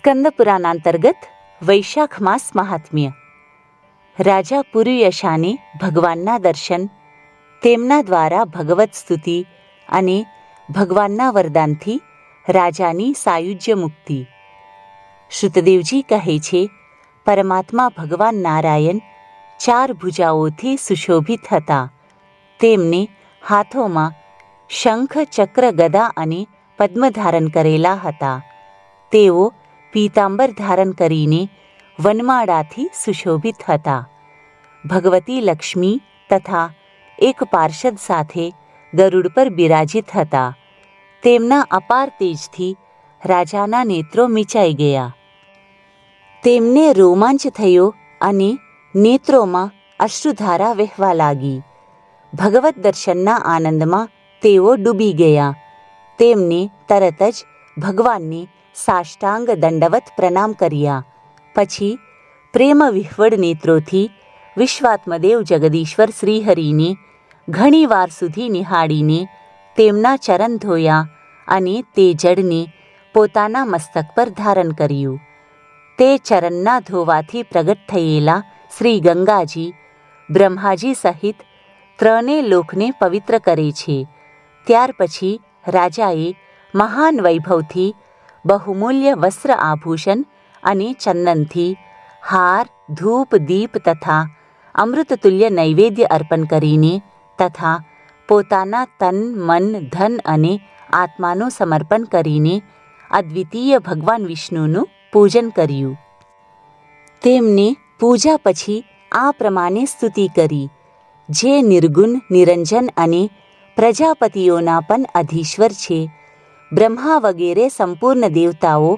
સ્કંદ પુરાણાંતર્ગત વૈશાખ માસ મહાત્મ્ય. રાજા પુરુયશાને ભગવાનના દર્શન, તેમના દ્વારા ભગવત સ્તુતિ અને ભગવાનના વરદાનથી રાજાની સાયુજ્ય મુક્તિ. શ્રુતદેવજી કહે છે, પરમાત્મા ભગવાન નારાયણ 4 ભુજાઓથી સુશોભિત હતા. તેમને હાથોમાં શંખ, ચક્ર, ગદા અને પદ્મ ધારણ કરેલા હતા. તેઓ પીતાંબર ધારણ કરીને વનમાળાથી સુશોભિત હતા. ભગવતી લક્ષ્મી તથા એક પાર્ષદ સાથે ગરુડ પર બિરાજિત હતા. તેમના અપાર તેજથી રાજાના નેત્રો મીચાઈ ગયા. તેમને રોમાંચ થયો અને નેત્રોમાં અશ્રુધારા વહેવા લાગી. ભગવત દર્શનના આનંદમાં તેઓ ડૂબી ગયા. તેમને તરત જ ભગવાનને સાષ્ટાંગ દંડવત પ્રણામ કર્યા. પછી પ્રેમ વિહ્વળ નેત્રોથી વિશ્વાત્મદેવ જગદીશ્વર શ્રીહરિને ઘણીવાર સુધી નિહાળીને તેમના ચરણ ધોયા અને તે જળને પોતાના મસ્તક પર ધારણ કર્યું. તે ચરણના ધોવાથી પ્રગટ થયેલા શ્રી ગંગાજી બ્રહ્માજી સહિત 3 લોકને પવિત્ર કરે છે. ત્યાર પછી રાજાએ મહાન વૈભવથી બહુમૂલ્ય વસ્ત્ર આભૂષણ અને ચંદનથી હાર, ધૂપ, દીપ તથા અમૃતતુલ્ય નૈવેદ્ય અર્પણ કરીને તથા પોતાના તન, મન, ધન અને આત્માનું સમર્પણ કરીને અદ્વિતીય ભગવાન વિષ્ણુનું પૂજન કર્યું. તેમને પૂજા પછી આ પ્રમાણે સ્તુતિ કરી: જે નિર્ગુણ, નિરંજન અને પ્રજાપતિઓના પણ અધીશ્વર છે, બ્રહ્મા વગેરે સંપૂર્ણ દેવતાઓ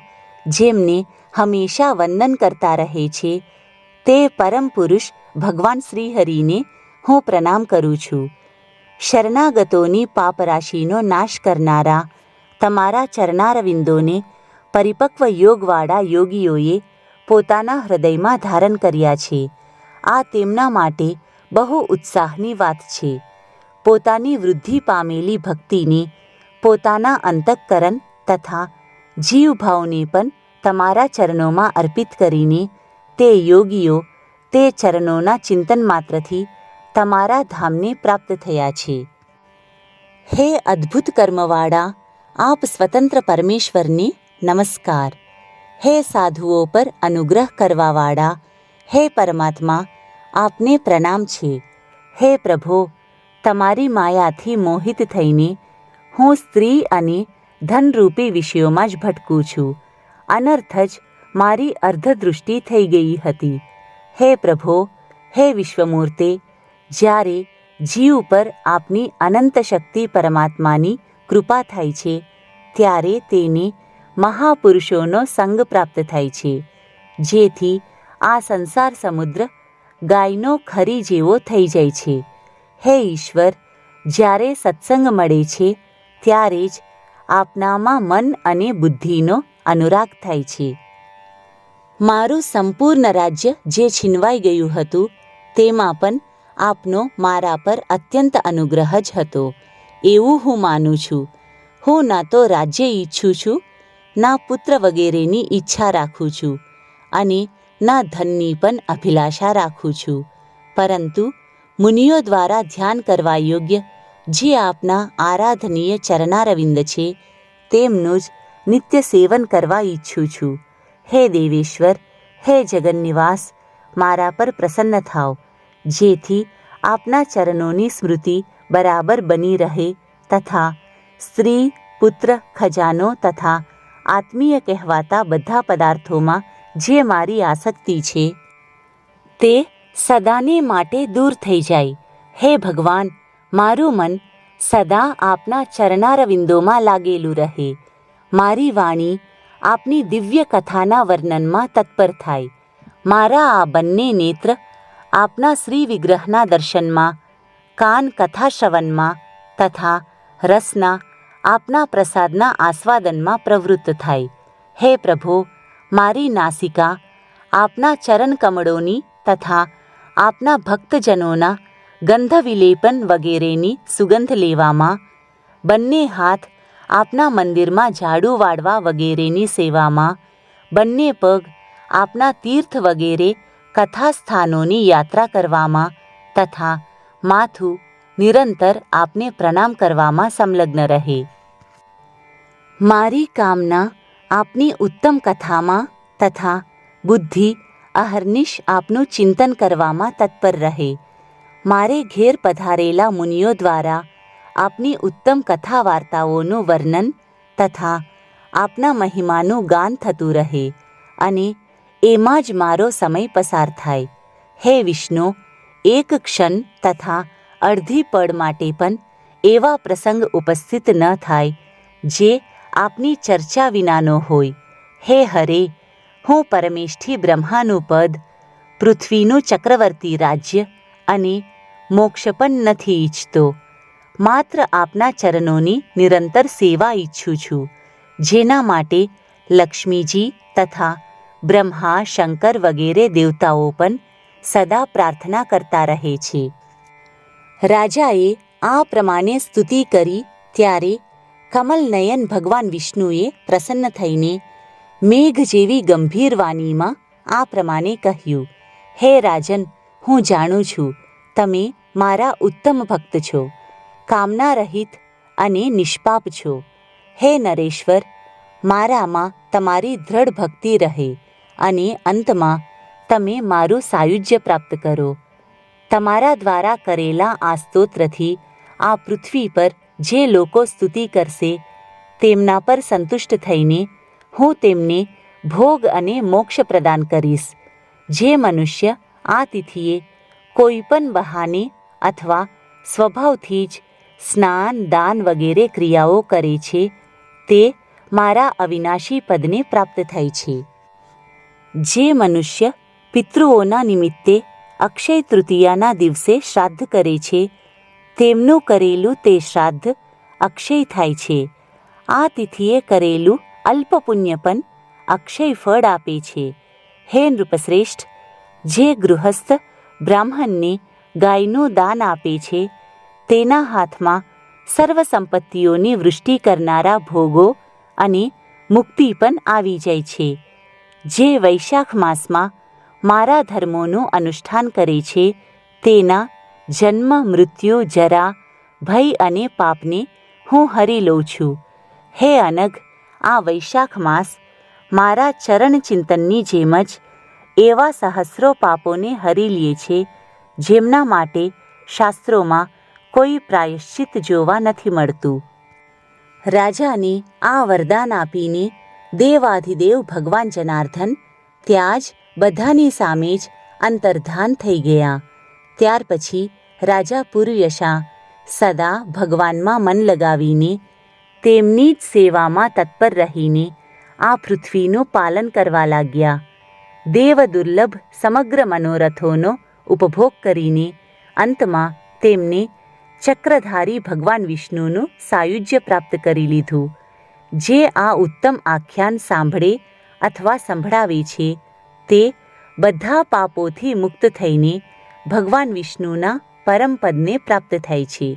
જેમને હંમેશા વંદન કરતા રહે છે, તે પરમ પુરુષ ભગવાન શ્રીહરિને હું પ્રણામ કરું છું. શરણાગતોની પાપરાશિનો નાશ કરનારા તમારા ચરણારવિંદોને પરિપક્વ યોગવાળા યોગીઓએ પોતાના હૃદયમાં ધારણ કર્યા છે. આ તેમના માટે બહુ ઉત્સાહની વાત છે. પોતાની વૃદ્ધિ પામેલી ભક્તિને પોતાના અંતઃકરણ તથા જીવભાવને પણ તમારા ચરણોમાં અર્પિત કરીને તે યોગીઓ તે ચરણોના ચિંતન માત્રથી તમારા ધામને પ્રાપ્ત થયા છે. હે અદ્ભુત કર્મવાળા, આપ સ્વતંત્ર પરમેશ્વરને નમસ્કાર. હે સાધુઓ પર અનુગ્રહ કરવાવાળા, હે પરમાત્મા, આપને પ્રણામ છે. હે પ્રભો, તમારી માયાથી મોહિત થઈને હું સ્ત્રી અને ધનરૂપી વિષયોમાં જ ભટકું છું. અનર્થ જ મારી અર્ધદૃષ્ટિ થઈ ગઈ હતી. હે પ્રભો, હે વિશ્વમૂર્તે, જ્યારે જીવ પર આપની અનંત શક્તિ પરમાત્માની કૃપા થાય છે, ત્યારે તેને મહાપુરુષોનો સંગ પ્રાપ્ત થાય છે, જેથી આ સંસાર સમુદ્ર ગાયનો ખરી જેવો થઈ જાય છે. હે ઈશ્વર, જ્યારે સત્સંગ મળે છે ત્યારે જ આપનામાં મન અને બુદ્ધિનો અનુરાગ થાય છે. મારું સંપૂર્ણ રાજ્ય જે છીનવાઈ ગયું હતું, તેમાં પણ આપનો મારા પર અત્યંત અનુગ્રહ જ હતો, એવું હું માનું છું. હું ના તો રાજ્ય ઈચ્છું છું, ના પુત્ર વગેરેની ઈચ્છા રાખું છું અને ના ધનની પણ અભિલાષા રાખું છું, પરંતુ મુનિઓ દ્વારા ધ્યાન કરવા યોગ્ય જે આપના આરાધનીય ચરણારવિંદ છે, તેમનું જ નિત્ય સેવન કરવા ઈચ્છું છું. હે દેવેશ્વર, હે જગન્નિવાસ, મારા પર પ્રસન્ન થાઓ, જેથી આપના ચરણોની સ્મૃતિ બરાબર બની રહે તથા સ્ત્રી, પુત્ર, ખજાનો તથા આત્મીય કહેવાતા બધા પદાર્થોમાં જે મારી આસક્તિ છે, તે સદાને માટે દૂર થઈ જાય. હે ભગવાન, મારું મન સદા આપના ચરણારવિંદોમાં લાગેલું રહે. મારી વાણી આપની દિવ્ય કથાના વર્ણનમાં તત્પર થાય. મારા આ બંને નેત્ર આપના શ્રી વિગ્રહના દર્શનમાં, કાન કથા શ્રવણમાં તથા રસના આપના પ્રસાદના આસ્વાદનમાં પ્રવૃત્ત થાય. હે પ્રભો, મારી નાસિકા આપના ચરણ કમળોની તથા આપના ભક્તજનોના ગંધ વિલેપન વગેરેની સુગંધ લેવામાં, બંને હાથ આપના મંદિરમાં ઝાડુ વાળવા વગેરેની સેવામાં, બંને પગ આપના તીર્થ વગેરે કથા સ્થાનોની યાત્રા કરવામાં તથા માથું નિરંતર આપને પ્રણામ કરવામાં સંલગ્ન રહે. મારી કામના આપની ઉત્તમ કથામાં તથા બુદ્ધિ અહર્નિશ આપનું ચિંતન કરવામાં તત્પર રહે. મારે ઘેર પધારેલા મુનિઓ દ્વારા આપની ઉત્તમ કથા વાર્તાઓનું વર્ણન તથા આપના મહિમાનું ગાન થતું રહે અને એમાં જ મારો સમય પસાર થાય. હે વિષ્ણુ, એક ક્ષણ તથા અડધી પળ માટે પણ એવા પ્રસંગ ઉપસ્થિત ન થાય જે આપની ચર્ચા વિનાનો હોય. હે હરે, હું પરમેષ્ઠી બ્રહ્માનું પદ, પૃથ્વીનું ચક્રવર્તી રાજ્ય અને મોક્ષ પણ નથી ઈચ્છતો. માત્ર આપના ચરણોની નિરંતર સેવા ઈચ્છું છું, જેના માટે લક્ષ્મીજી તથા બ્રહ્મા શંકર વગેરે દેવતાઓ પણ સદા પ્રાર્થના કરતા રહે છે. રાજાએ આ પ્રમાણે સ્તુતિ કરી ત્યારે કમલનયન ભગવાન વિષ્ણુએ પ્રસન્ન થઈને મેઘ જેવી ગંભીર વાણીમાં આ પ્રમાણે કહ્યું: હે રાજન, હું જાણું છું તમે મારા ઉત્તમ ભક્ત છો, કામના રહિત અને નિષ્પાપ છો. હે નરેશ્વર, મારામાં તમારી દ્રઢ ભક્તિ રહે અને અંતમાં તમે મારું સાયુજ્ય પ્રાપ્ત કરો. તમારા દ્વારા કરેલા આ સ્તોત્રથી આ પૃથ્વી પર જે લોકો સ્તુતિ કરશે તેમના પર સંતુષ્ટ થઈને હું તેમને ભોગ અને મોક્ષ પ્રદાન કરીશ. જે મનુષ્ય આ તિથિએ કોઈ પણ બહાને અથવા સ્વભાવથી જ સ્નાન દાન વગેરે ક્રિયાઓ કરે છે તે મારા અવિનાશી પદને પ્રાપ્ત થાય છે. જે મનુષ્ય પિતૃઓના નિમિત્તે અક્ષય તૃતીયાના દિવસે શ્રાદ્ધ કરે છે તેમનું કરેલું તે શ્રાદ્ધ અક્ષય થાય છે. આ તિથિએ કરેલું અલ્પ પુણ્ય પણ અક્ષય ફળ આપે છે. હે નૃપશ્રેષ્ઠ, જે ગૃહસ્થ બ્રાહ્મણને ગાયનું દાન આપે છે તેના હાથમાં સર્વ સંપત્તિઓની વૃષ્ટિ કરનારા ભોગો અને મુક્તિ પણ આવી જાય છે. જે વૈશાખ માસમાં મારા ધર્મોનું અનુષ્ઠાન કરે છે તેના જન્મ મૃત્યુ જરા ભય અને પાપને હું હરી લઉં છું. હે અનઘ, આ વૈશાખ માસ મારા ચરણ ચિંતનની જેમ જ એવા સહસ્રો પાપોને હરી લે છે જેમના માટે શાસ્ત્રોમાં કોઈ પ્રાયશ્ચિત જોવા નથી મળતું. રાજાને આ વરદાન આપીને દેવાધિદેવ ભગવાન જનાર્દન ત્યાં જ બધાની સામે જ અંતર્ધાન થઈ ગયા. ત્યાર પછી રાજા પુરુયશા સદા ભગવાનમાં મન લગાવીને તેમની જ સેવામાં તત્પર રહીને આ પૃથ્વીનું પાલન કરવા લાગ્યા. દેવ દુર્લભ સમગ્ર મનોરથોનો ઉપભોગ કરીને અંતમાં તેમને ચક્રધારી ભગવાન વિષ્ણુનું સાયુજ્ય પ્રાપ્ત કરી લીધું. જે આ ઉત્તમ આખ્યાન સાંભળે અથવા સંભળાવે છે તે બધા પાપોથી મુક્ત થઈને ભગવાન વિષ્ણુના પરમ પદને પ્રાપ્ત થાય છે.